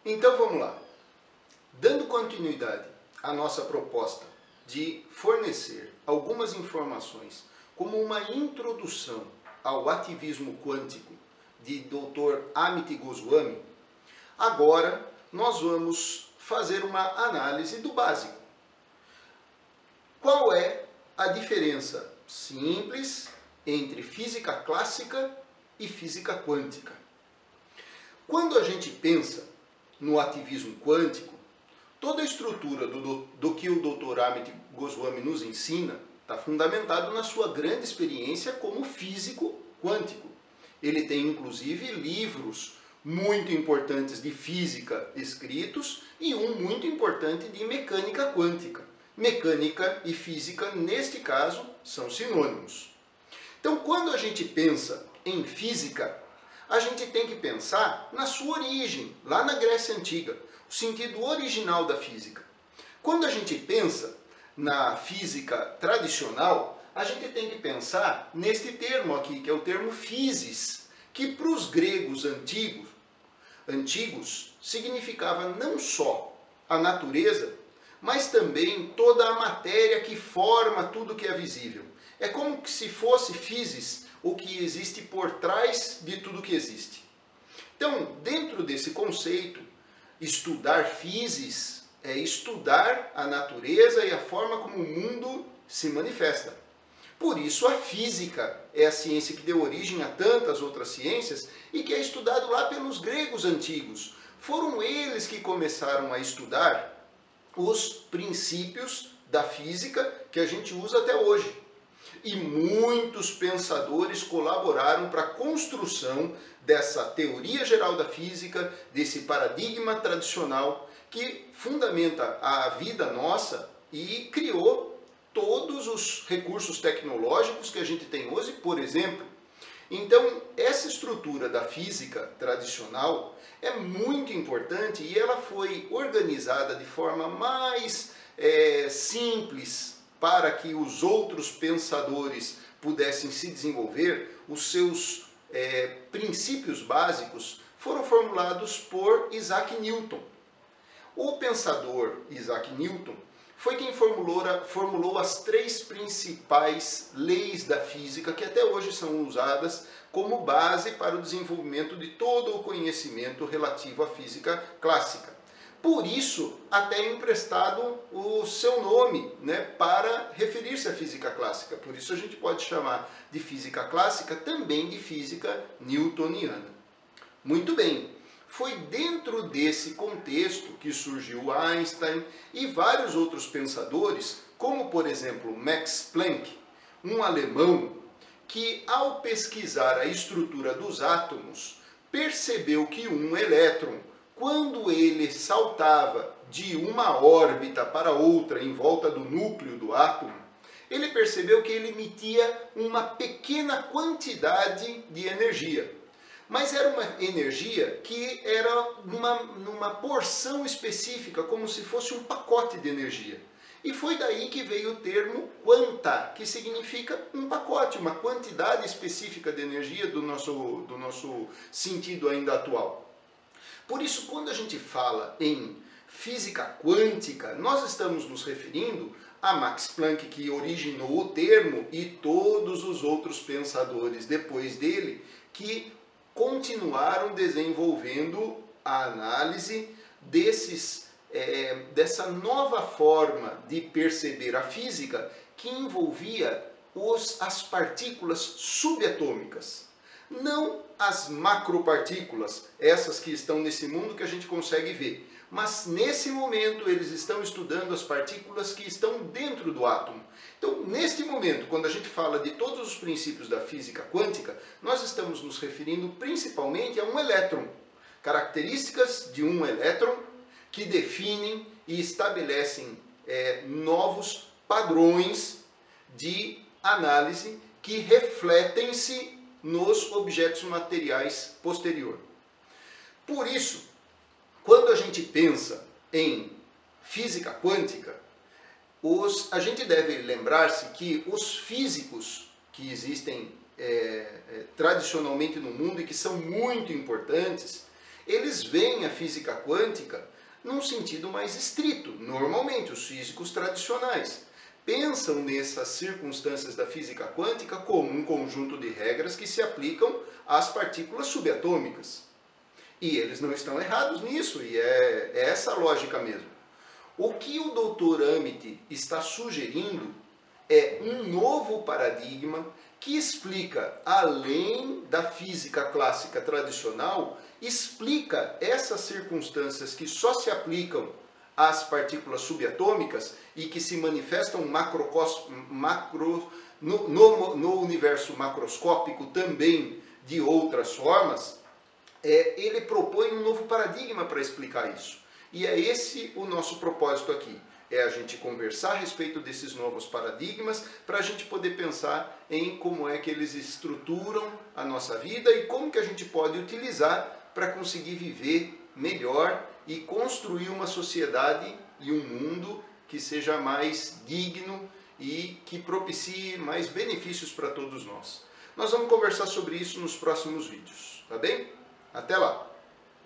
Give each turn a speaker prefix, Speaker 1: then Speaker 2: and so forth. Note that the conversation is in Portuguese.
Speaker 1: Então vamos lá. Dando continuidade à nossa proposta de fornecer algumas informações como uma introdução ao ativismo quântico de Dr. Amit Goswami, agora nós vamos fazer uma análise do básico. Qual é a diferença simples entre física clássica e física quântica? Quando a gente pensa no ativismo quântico, toda a estrutura do que o Dr. Amit Goswami nos ensina está fundamentado na sua grande experiência como físico quântico. Ele tem inclusive livros muito importantes de física escritos e um muito importante de mecânica quântica. Mecânica e física, neste caso, são sinônimos. Então, quando a gente pensa em física, a gente tem que pensar na sua origem, lá na Grécia Antiga, o sentido original da física. Quando a gente pensa na física tradicional, a gente tem que pensar neste termo aqui, que é o termo physis, que para os gregos antigos significava não só a natureza, mas também toda a matéria que forma tudo que é visível. É como se fosse physis, o que existe por trás de tudo que existe. Então, dentro desse conceito, estudar physis é estudar a natureza e a forma como o mundo se manifesta. Por isso, a física é a ciência que deu origem a tantas outras ciências e que é estudado lá pelos gregos antigos. Foram eles que começaram a estudar os princípios da física que a gente usa até hoje. E muitos pensadores colaboraram para a construção dessa teoria geral da física, desse paradigma tradicional que fundamenta a vida nossa e criou todos os recursos tecnológicos que a gente tem hoje, por exemplo. Então, essa estrutura da física tradicional é muito importante e ela foi organizada de forma mais simples para que os outros pensadores pudessem se desenvolver. Os seus princípios básicos foram formulados por Isaac Newton. O pensador Isaac Newton foi quem formulou as três principais leis da física que até hoje são usadas como base para o desenvolvimento de todo o conhecimento relativo à física clássica. Por isso, até é emprestado o seu nome, para referir-se à física clássica. Por isso a gente pode chamar de física clássica também de física newtoniana. Muito bem. Foi dentro desse contexto que surgiu Einstein e vários outros pensadores, como por exemplo Max Planck, um alemão que ao pesquisar a estrutura dos átomos, percebeu que um elétron, quando ele saltava de uma órbita para outra em volta do núcleo do átomo, ele percebeu que ele emitia uma pequena quantidade de energia. Mas era uma energia que era numa porção específica, como se fosse um pacote de energia. E foi daí que veio o termo quanta, que significa um pacote, uma quantidade específica de energia do nosso sentido ainda atual. Por isso, quando a gente fala em física quântica, nós estamos nos referindo a Max Planck, que originou o termo, e todos os outros pensadores depois dele, que continuaram desenvolvendo a análise dessa nova forma de perceber a física que envolvia as partículas subatômicas, não as macropartículas, essas que estão nesse mundo que a gente consegue ver. Mas nesse momento eles estão estudando as partículas que estão dentro do átomo. Então, neste momento, quando a gente fala de todos os princípios da física quântica, nós estamos nos referindo principalmente a um elétron. Características de um elétron que definem e estabelecem novos padrões de análise que refletem-se nos objetos materiais posterior. Por isso, quando a gente pensa em física quântica, a gente deve lembrar-se que os físicos que existem tradicionalmente no mundo e que são muito importantes, eles veem a física quântica num sentido mais estrito. Normalmente, os físicos tradicionais pensam nessas circunstâncias da física quântica como um conjunto de regras que se aplicam às partículas subatômicas. E eles não estão errados nisso, e é essa a lógica mesmo. O que o Dr. Amit está sugerindo é um novo paradigma que explica, além da física clássica tradicional, explica essas circunstâncias que só se aplicam às partículas subatômicas e que se manifestam no universo macroscópico também de outras formas. Ele propõe um novo paradigma para explicar isso. E é esse o nosso propósito aqui. É a gente conversar a respeito desses novos paradigmas para a gente poder pensar em como é que eles estruturam a nossa vida e como que a gente pode utilizar para conseguir viver melhor e construir uma sociedade e um mundo que seja mais digno e que propicie mais benefícios para todos nós. Nós vamos conversar sobre isso nos próximos vídeos, tá bem? Até lá!